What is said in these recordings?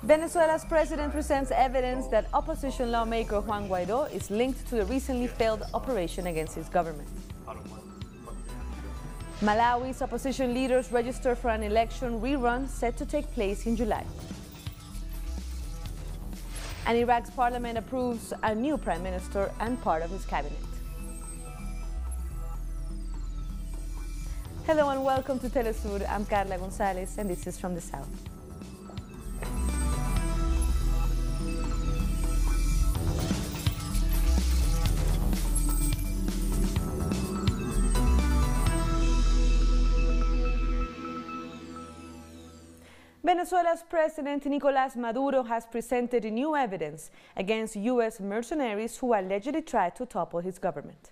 Venezuela's president presents evidence that opposition lawmaker Juan Guaido is linked to the recently failed operation against his government. Malawi's opposition leaders register for an election rerun set to take place in July. And Iraq's parliament approves a new prime minister and part of his cabinet. Hello and welcome to Telesur. I'm Carla Gonzalez and this is From the South. Venezuela's President Nicolás Maduro has presented new evidence against U.S. mercenaries who allegedly tried to topple his government.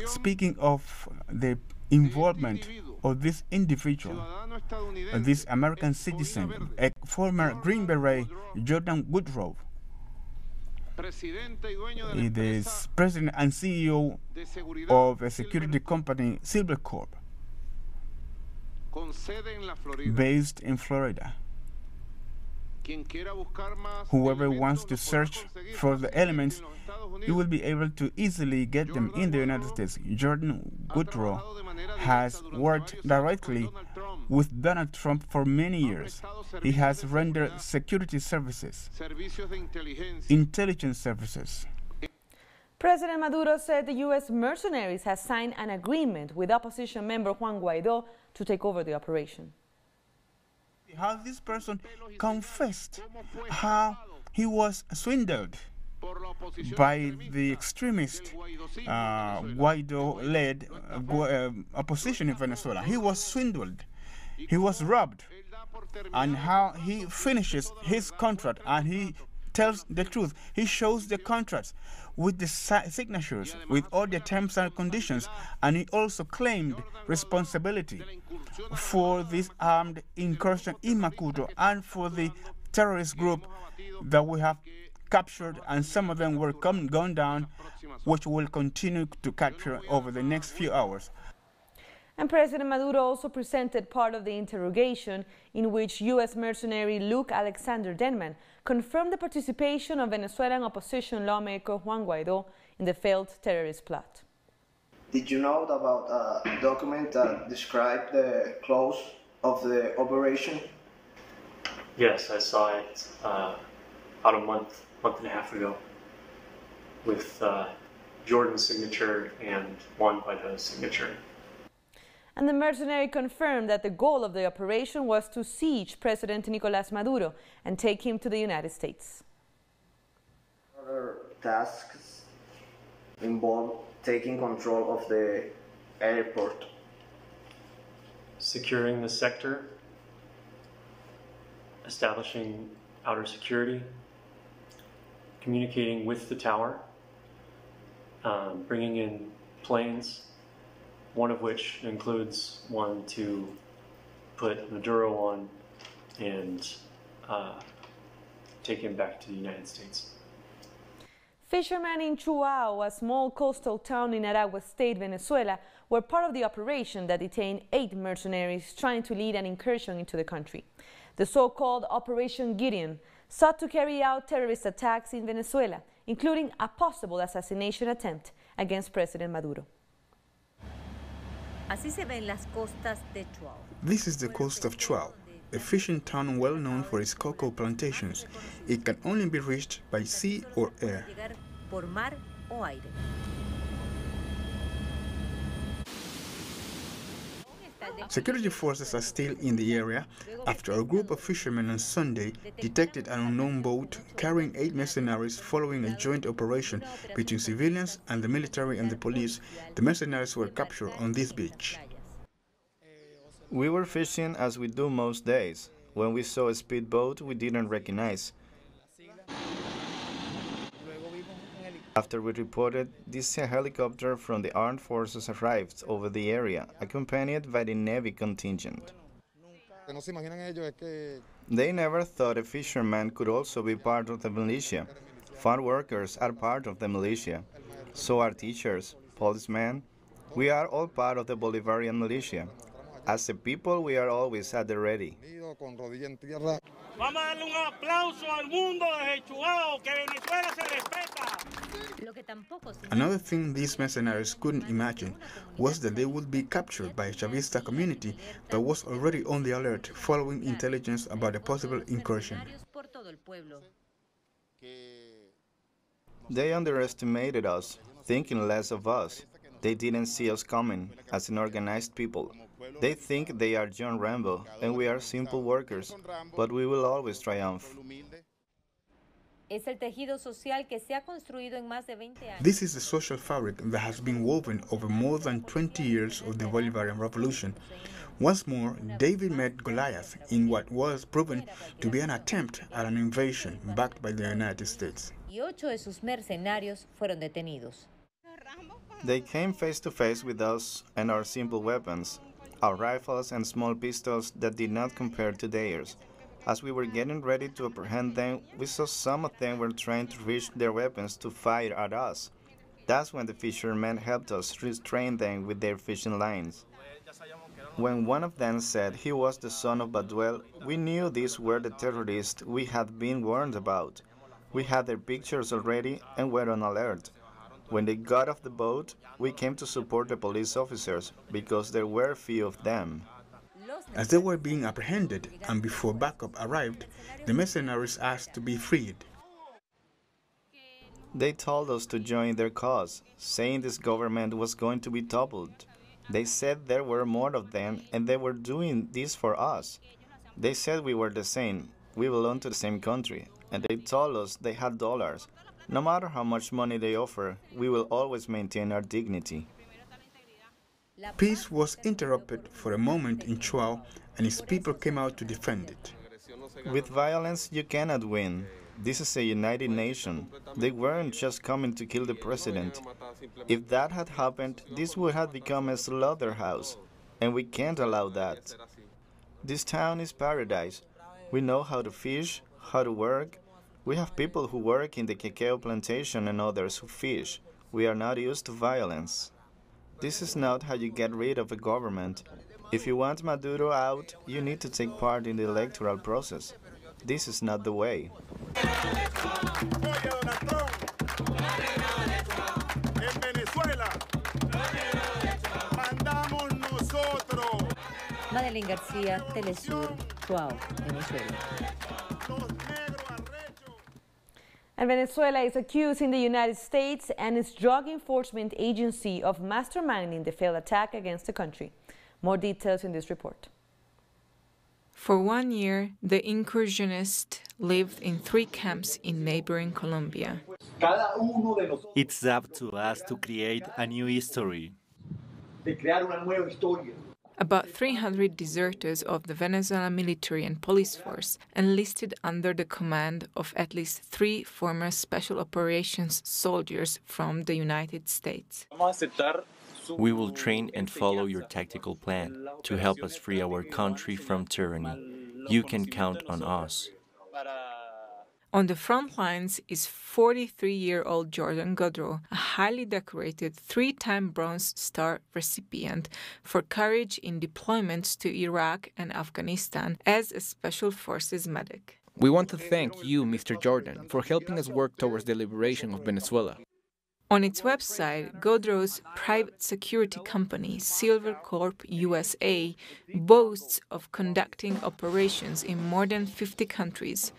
Speaking of the involvement of this individual, this American citizen, a former Green Beret, Jordan Woodrow, the president and CEO of a security company, Silver Corp, based in Florida. Whoever wants to search for the elements, you will be able to easily get them in the United States. Jordan Woodrow has worked directly with Donald Trump for many years. He has rendered security services, intelligence services. President Maduro said the U.S. mercenaries has signed an agreement with opposition member Juan Guaido to take over the operation. How this person confessed how he was swindled by the extremist Guaido-led opposition in Venezuela. He was swindled, he was robbed, and how he finishes his contract and he tells the truth. He shows the contracts with the signatures, with all the terms and conditions, and he also claimed responsibility for this armed incursion in Macuto and for the terrorist group that we have captured, and some of them were gone down, which we'll continue to capture over the next few hours. And President Maduro also presented part of the interrogation in which U.S. mercenary Luke Alexander Denman confirmed the participation of Venezuelan opposition lawmaker Juan Guaido in the failed terrorist plot. Did you know about a document that described the close of the operation? Yes, I saw it about a month and a half ago with Jordan's signature and Juan Guaido's signature. And the mercenary confirmed that the goal of the operation was to siege President Nicolás Maduro and take him to the United States. Other tasks involve taking control of the airport, securing the sector, establishing outer security, communicating with the tower, bringing in planes, one of which includes one to put Maduro on and take him back to the United States. Fishermen in Chuao, a small coastal town in Aragua State, Venezuela, were part of the operation that detained 8 mercenaries trying to lead an incursion into the country. The so-called Operation Gideon sought to carry out terrorist attacks in Venezuela, including a possible assassination attempt against President Maduro. This is the coast of Chuao, a fishing town well known for its cocoa plantations. It can only be reached by sea or air. Security forces are still in the area after a group of fishermen on Sunday detected an unknown boat carrying 8 mercenaries following a joint operation between civilians and the military and the police. The mercenaries were captured on this beach. We were fishing as we do most days, when we saw a speedboat we didn't recognize. After we reported this, a helicopter from the armed forces arrived over the area, accompanied by the Navy contingent. They never thought a fisherman could also be part of the militia. Farm workers are part of the militia. So are teachers, policemen, We are all part of the Bolivarian militia. As a people, we are always at the ready. Another thing these mercenaries couldn't imagine was that they would be captured by a Chavista community that was already on the alert following intelligence about a possible incursion. They underestimated us, thinking less of us. They didn't see us coming as an organized people. They think they are John Rambo and we are simple workers, but we will always triumph. This is the social fabric that has been woven over more than 20 years of the Bolivarian Revolution. Once more, David met Goliath in what was proven to be an attempt at an invasion backed by the United States. They came face to face with us and our simple weapons, our rifles and small pistols that did not compare to theirs. As we were getting ready to apprehend them, we saw some of them were trying to reach their weapons to fire at us. That's when the fishermen helped us restrain them with their fishing lines. When one of them said he was the son of Baduel, we knew these were the terrorists we had been warned about. We had their pictures already and were on alert. When they got off the boat, we came to support the police officers because there were few of them. As they were being apprehended and before backup arrived, the mercenaries asked to be freed. They told us to join their cause, saying this government was going to be toppled. They said there were more of them and they were doing this for us. They said we were the same, we belonged to the same country, and they told us they had dollars. No matter how much money they offer, we will always maintain our dignity. Peace was interrupted for a moment in Chuao and its people came out to defend it. With violence, you cannot win. This is a united nation. They weren't just coming to kill the president. If that had happened, this would have become a slaughterhouse, and we can't allow that. This town is paradise. We know how to fish, how to work. We have people who work in the cacao plantation and others who fish. We are not used to violence. This is not how you get rid of a government. If you want Maduro out, you need to take part in the electoral process. This is not the way. Madeline García, Telesur, Chuao, Venezuela. And Venezuela is accusing the United States and its drug enforcement agency of masterminding the failed attack against the country. More details in this report. For 1 year, the incursionists lived in 3 camps in neighboring Colombia. It's up to us to create a new history. About 300 deserters of the Venezuelan military and police force enlisted under the command of at least 3 former special operations soldiers from the United States. We will train and follow your tactical plan to help us free our country from tyranny. You can count on us. On the front lines is 43-year-old Jordan Godreau, a highly decorated 3-time Bronze Star recipient for courage in deployments to Iraq and Afghanistan as a Special Forces medic. We want to thank you, Mr. Jordan, for helping us work towards the liberation of Venezuela. On its website, Godreau's private security company, Silver Corp USA, boasts of conducting operations in more than 50 countries.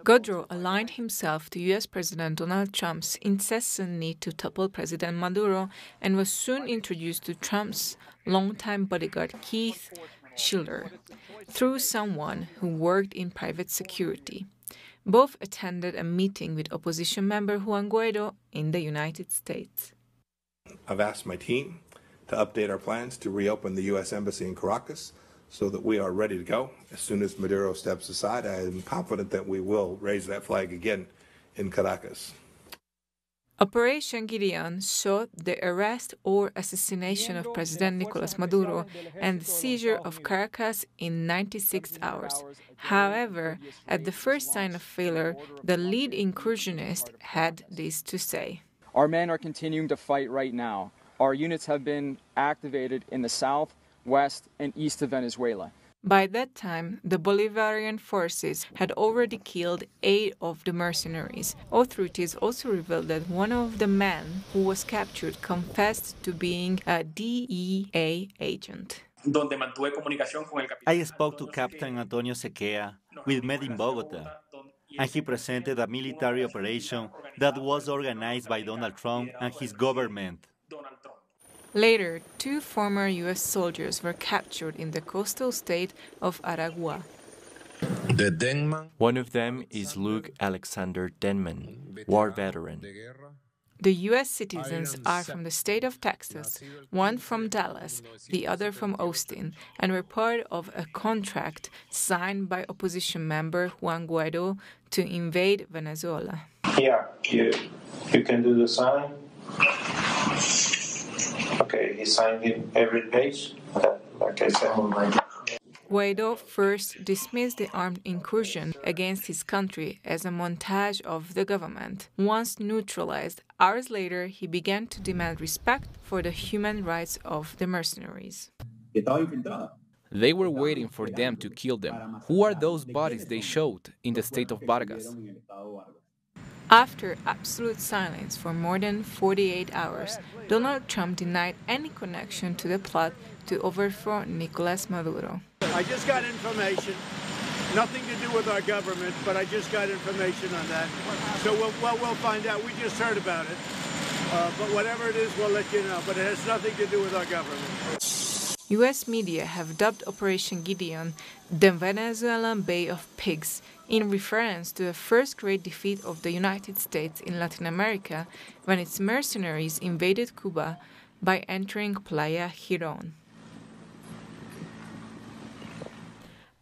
Godreau aligned himself to U.S. President Donald Trump's incessant need to topple President Maduro and was soon introduced to Trump's longtime bodyguard Keith Schiller through someone who worked in private security. Both attended a meeting with opposition member Juan Guaido in the United States. I've asked my team to update our plans to reopen the U.S. Embassy in Caracas so that we are ready to go. As soon as Maduro steps aside, I am confident that we will raise that flag again in Caracas. Operation Gideon saw the arrest or assassination of President Nicolás Maduro and the seizure of Caracas in 96 hours. However, at the first sign of failure, the lead incursionist had this to say. Our men are continuing to fight right now. our units have been activated in the south, west, and east of Venezuela. By that time, the Bolivarian forces had already killed 8 of the mercenaries. Authorities also revealed that one of the men who was captured confessed to being a DEA agent. I spoke to Captain Antonio Sequea. We met in Bogota, and he presented a military operation that was organized by Donald Trump and his government. Later, 2 former U.S. soldiers were captured in the coastal state of Aragua. One of them is Luke Alexander Denman, war veteran. The U.S. citizens are from the state of Texas, one from Dallas, the other from Austin, and were part of a contract signed by opposition member Juan Guaido to invade Venezuela. Here, you can do the sign. Okay, he signed in every page, like I said. Guaido first dismissed the armed incursion against his country as a montage of the government. Once neutralized, hours later he began to demand respect for the human rights of the mercenaries. They were waiting for them to kill them. Who are those bodies they showed in the state of Vargas? After absolute silence for more than 48 hours, Donald Trump denied any connection to the plot to overthrow Nicolas Maduro. I just got information, nothing to do with our government, but I just got information on that. So we'll find out. We just heard about it. But whatever it is, we'll let you know. But it has nothing to do with our government. U.S. media have dubbed Operation Gideon the Venezuelan Bay of Pigs, in reference to the first great defeat of the United States in Latin America when its mercenaries invaded Cuba by entering Playa Girón.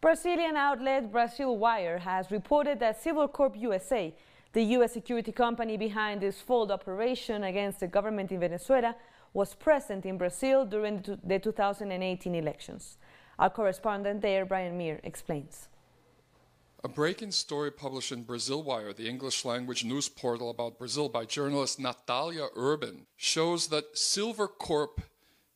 Brazilian outlet Brazil Wire has reported that Silver Corp USA, the U.S. security company behind this failed operation against the government in Venezuela, was present in Brazil during the 2018 elections. Our correspondent there, Brian Meir, explains. A breaking story published in Brazil Wire, the English-language news portal about Brazil by journalist Natalia Urban, shows that Silver Corp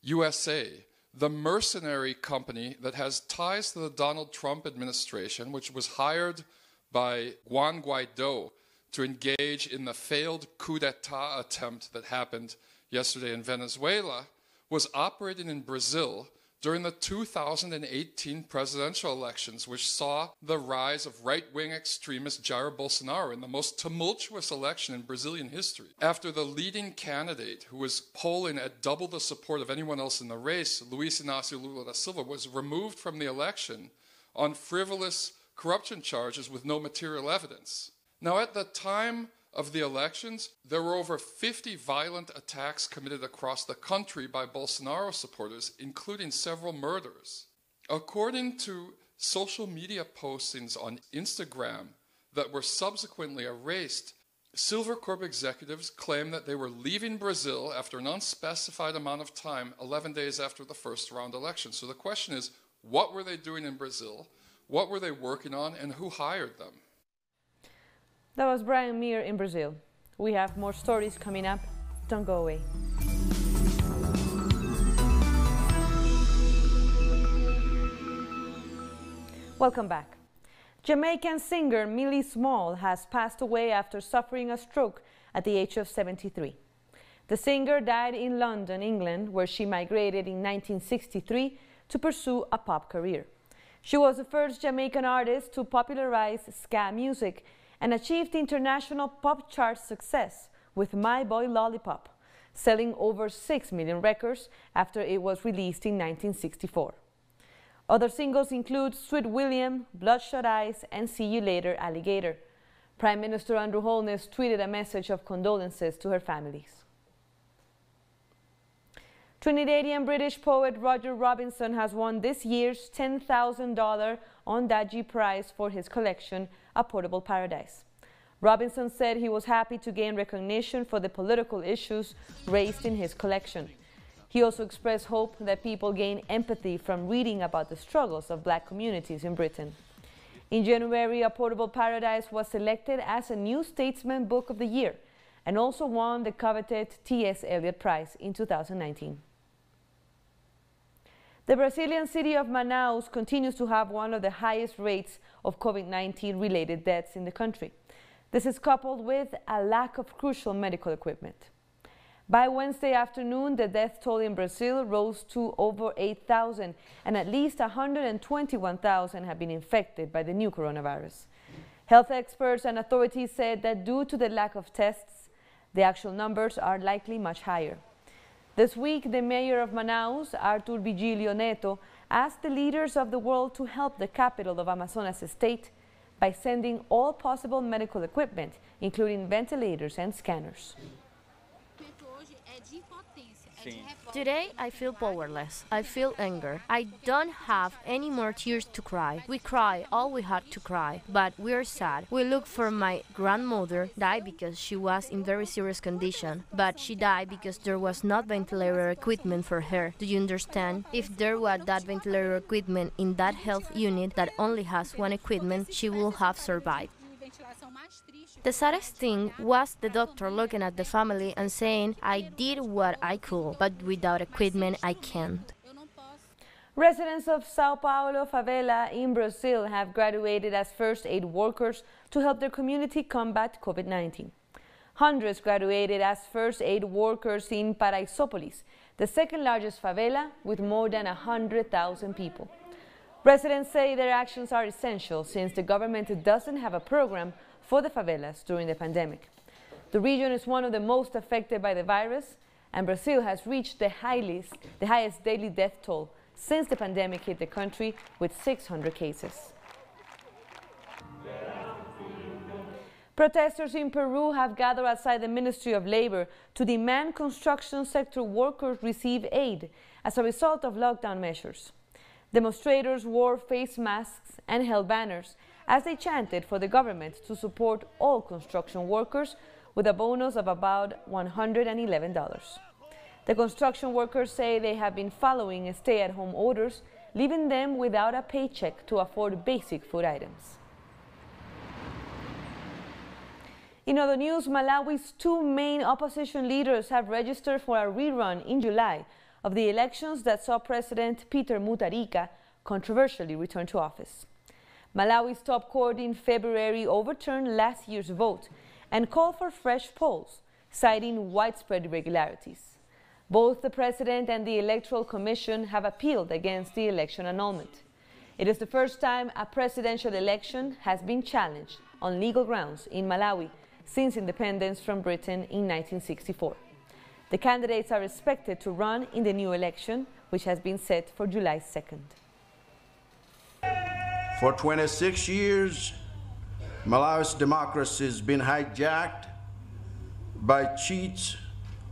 USA, the mercenary company that has ties to the Donald Trump administration, which was hired by Juan Guaido to engage in the failed coup d'etat attempt that happened yesterday in Venezuela, was operating in Brazil during the 2018 presidential elections, which saw the rise of right-wing extremist Jair Bolsonaro in the most tumultuous election in Brazilian history. After the leading candidate, who was polling at double the support of anyone else in the race, Luiz Inácio Lula da Silva, was removed from the election on frivolous corruption charges with no material evidence. Now, at the time of the elections, there were over 50 violent attacks committed across the country by Bolsonaro supporters, including several murders. According to social media postings on Instagram that were subsequently erased, Silver Corp executives claim that they were leaving Brazil after an unspecified amount of time, 11 days after the first round election. So the question is, what were they doing in Brazil? What were they working on, and who hired them? That was Brian Meir in Brazil. We have more stories coming up. Don't go away. Welcome back. Jamaican singer Millie Small has passed away after suffering a stroke at the age of 73. The singer died in London, England, where she migrated in 1963 to pursue a pop career. She was the first Jamaican artist to popularize ska music and achieved international pop chart success with My Boy Lollipop, selling over 6 million records after it was released in 1964. Other singles include Sweet William, Bloodshot Eyes, and See You Later, Alligator. Prime Minister Andrew Holness tweeted a message of condolences to her families. Trinidadian British poet Roger Robinson has won this year's $10,000 Ondaatje Prize for his collection, A Portable Paradise. Robinson said he was happy to gain recognition for the political issues raised in his collection. He also expressed hope that people gain empathy from reading about the struggles of black communities in Britain. In January, A Portable Paradise was selected as a New Statesman Book of the Year, and also won the coveted T.S. Eliot Prize in 2019. The Brazilian city of Manaus continues to have one of the highest rates of COVID-19 related deaths in the country. This is coupled with a lack of crucial medical equipment. By Wednesday afternoon, the death toll in Brazil rose to over 8,000, and at least 121,000 have been infected by the new coronavirus. Health experts and authorities said that due to the lack of tests, the actual numbers are likely much higher. This week, the mayor of Manaus, Arthur Vigilio Neto, asked the leaders of the world to help the capital of Amazonas state by sending all possible medical equipment, including ventilators and scanners. Today, I feel powerless. I feel anger. I don't have any more tears to cry. We cry all we had to cry, but we are sad. We look for my grandmother, died because she was in very serious condition, but she died because there was not ventilator equipment for her. Do you understand? If there was that ventilator equipment in that health unit that only has one equipment, she would have survived. The saddest thing was the doctor looking at the family and saying, I did what I could, but without equipment I can't. Residents of Sao Paulo favela in Brazil have graduated as first aid workers to help their community combat COVID-19. Hundreds graduated as first aid workers in Paraisópolis, the second largest favela with more than 100,000 people. Residents say their actions are essential since the government doesn't have a program for the favelas during the pandemic. The region is one of the most affected by the virus, and Brazil has reached the highest daily death toll since the pandemic hit the country with 600 cases. Protesters in Peru have gathered outside the Ministry of Labor to demand construction sector workers receive aid as a result of lockdown measures. Demonstrators wore face masks and held banners as they chanted for the government to support all construction workers with a bonus of about $111. The construction workers say they have been following stay-at-home orders, leaving them without a paycheck to afford basic food items. In other news, Malawi's two main opposition leaders have registered for a rerun in July of the elections that saw President Peter Mutharika controversially return to office. Malawi's top court in February overturned last year's vote and called for fresh polls, citing widespread irregularities. Both the President and the Electoral Commission have appealed against the election annulment. It is the first time a presidential election has been challenged on legal grounds in Malawi since independence from Britain in 1964. The candidates are expected to run in the new election, which has been set for July 2nd. For 26 years, Malawi's democracy has been hijacked by cheats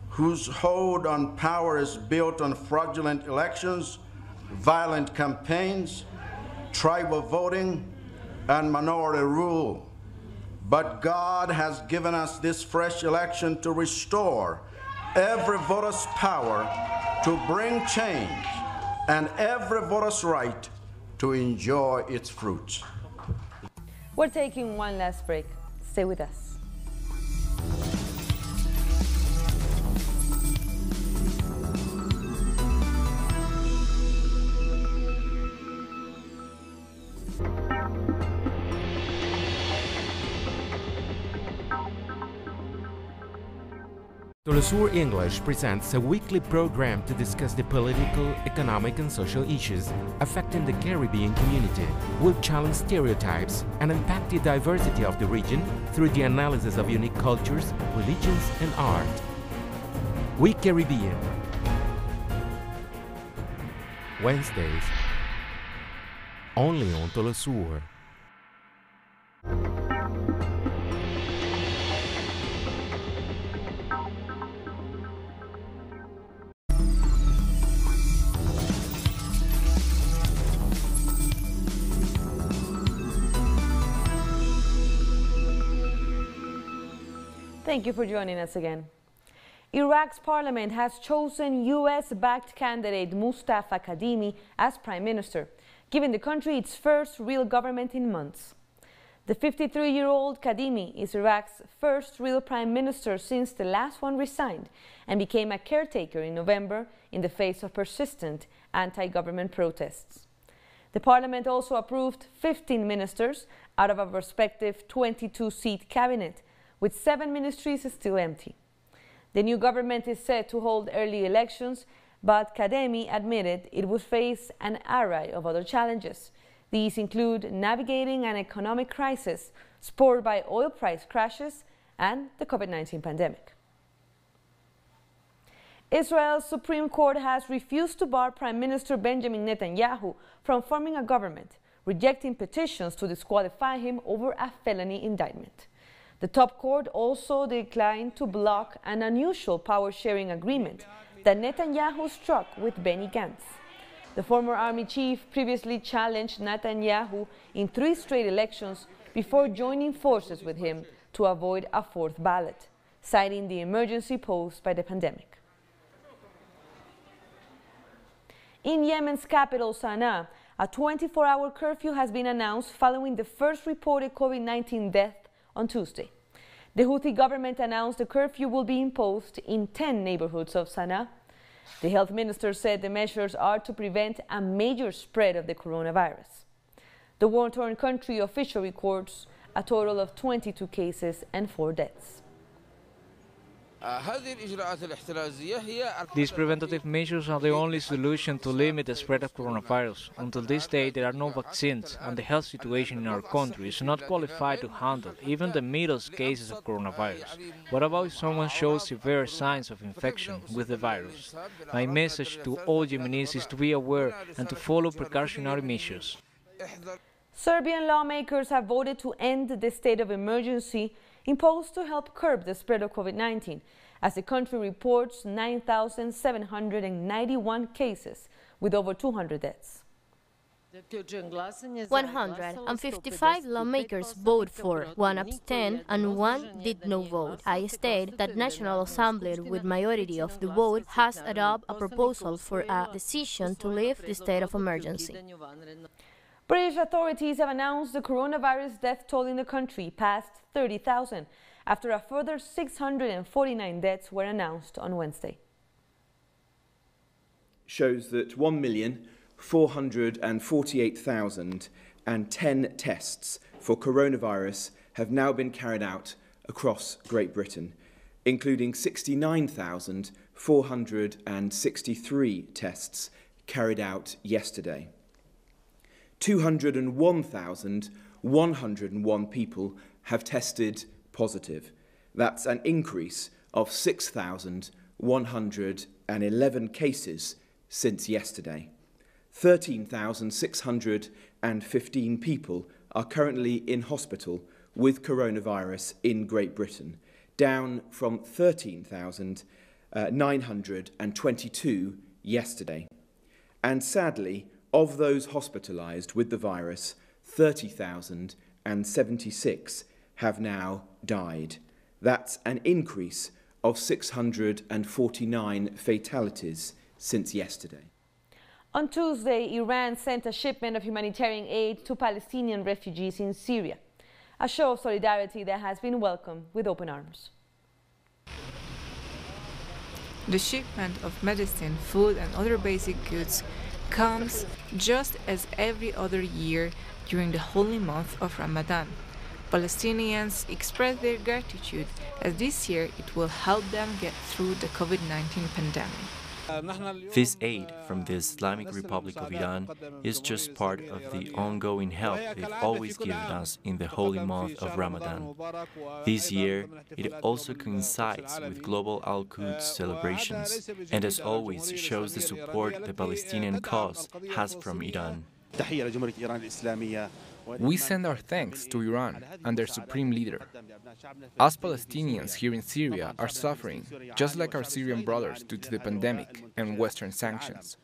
whose hold on power is built on fraudulent elections, violent campaigns, tribal voting, and minority rule. But God has given us this fresh election to restore every voter's power to bring change and every voter's right to enjoy its fruits. We're taking one last break. Stay with us. Telesur English presents a weekly program to discuss the political, economic and social issues affecting the Caribbean community. We'll challenge stereotypes and unpack the diversity of the region through the analysis of unique cultures, religions and art. We Caribbean. Wednesdays, only on Telesur. Thank you for joining us again. Iraq's parliament has chosen U.S.-backed candidate Mustafa Khadimi as prime minister, giving the country its first real government in months. The 53-year-old Khadimi is Iraq's first real prime minister since the last one resigned and became a caretaker in November in the face of persistent anti-government protests. The parliament also approved 15 ministers out of a respective 22-seat cabinet, with 7 ministries still empty. The new government is set to hold early elections, but Khadimi admitted it would face an array of other challenges. These include navigating an economic crisis spurred by oil price crashes and the COVID-19 pandemic. Israel's Supreme Court has refused to bar Prime Minister Benjamin Netanyahu from forming a government, rejecting petitions to disqualify him over a felony indictment. The top court also declined to block an unusual power-sharing agreement that Netanyahu struck with Benny Gantz. The former army chief previously challenged Netanyahu in 3 straight elections before joining forces with him to avoid a 4th ballot, citing the emergency posed by the pandemic. In Yemen's capital, Sana'a, a 24-hour curfew has been announced following the first reported COVID-19 death on Tuesday. The Houthi government announced the curfew will be imposed in 10 neighborhoods of Sana'a. The health minister said the measures are to prevent a major spread of the coronavirus. The war-torn country official records a total of 22 cases and 4 deaths. These preventative measures are the only solution to limit the spread of coronavirus. Until this day, there are no vaccines, and the health situation in our country is not qualified to handle even the middest cases of coronavirus. What about if someone shows severe signs of infection with the virus? My message to all Yemenis is to be aware and to follow precautionary measures. Serbian lawmakers have voted to end the state of emergency imposed to help curb the spread of COVID-19, as the country reports 9,791 cases with over 200 deaths. 155 lawmakers voted for, 1 abstained, and 1 did not vote. I state that National Assembly, with majority of the vote, has adopted a proposal for a decision to lift the state of emergency. British authorities have announced the coronavirus death toll in the country passed 30,000 after a further 649 deaths were announced on Wednesday. Shows that 1,448,010 tests for coronavirus have now been carried out across Great Britain, including 69,463 tests carried out yesterday. 201,101 people have tested positive. That's an increase of 6,111 cases since yesterday. 13,615 people are currently in hospital with coronavirus in Great Britain, down from 13,922 yesterday. And sadly, of those hospitalised with the virus, 30,076 have now died. That's an increase of 649 fatalities since yesterday. On Tuesday, Iran sent a shipment of humanitarian aid to Palestinian refugees in Syria, a show of solidarity that has been welcomed with open arms. The shipment of medicine, food and other basic goods comes just as every other year during the holy month of Ramadan. Palestinians express their gratitude as this year it will help them get through the COVID-19 pandemic. This aid from the Islamic Republic of Iran is just part of the ongoing help they've always given us in the holy month of Ramadan. This year, it also coincides with global Al-Quds celebrations, and as always shows the support the Palestinian cause has from Iran. We send our thanks to Iran and their supreme leader. Us Palestinians here in Syria are suffering, just like our Syrian brothers, due to the pandemic and Western sanctions.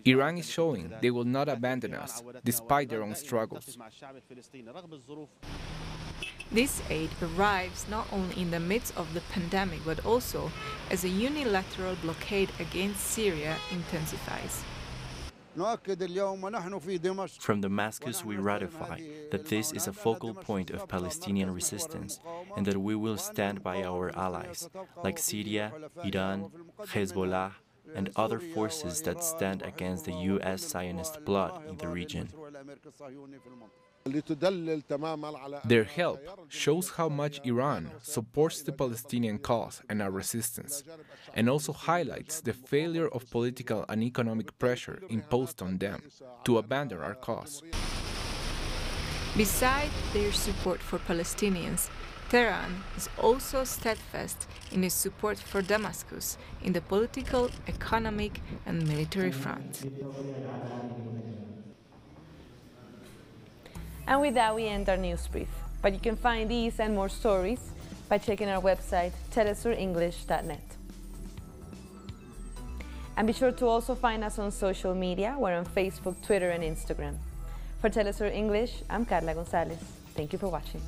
Iran is showing they will not abandon us, despite their own struggles. This aid arrives not only in the midst of the pandemic, but also as a unilateral blockade against Syria intensifies. From Damascus, we ratify that this is a focal point of Palestinian resistance and that we will stand by our allies, like Syria, Iran, Hezbollah, and other forces that stand against the U.S. Zionist blood in the region. Their help shows how much Iran supports the Palestinian cause and our resistance, and also highlights the failure of political and economic pressure imposed on them to abandon our cause. Besides their support for Palestinians, Tehran is also steadfast in its support for Damascus in the political, economic, and military front. And with that, we end our news brief. But you can find these and more stories by checking our website, telesurenglish.net. And be sure to also find us on social media. We're on Facebook, Twitter, and Instagram. For Telesur English, I'm Carla Gonzalez. Thank you for watching.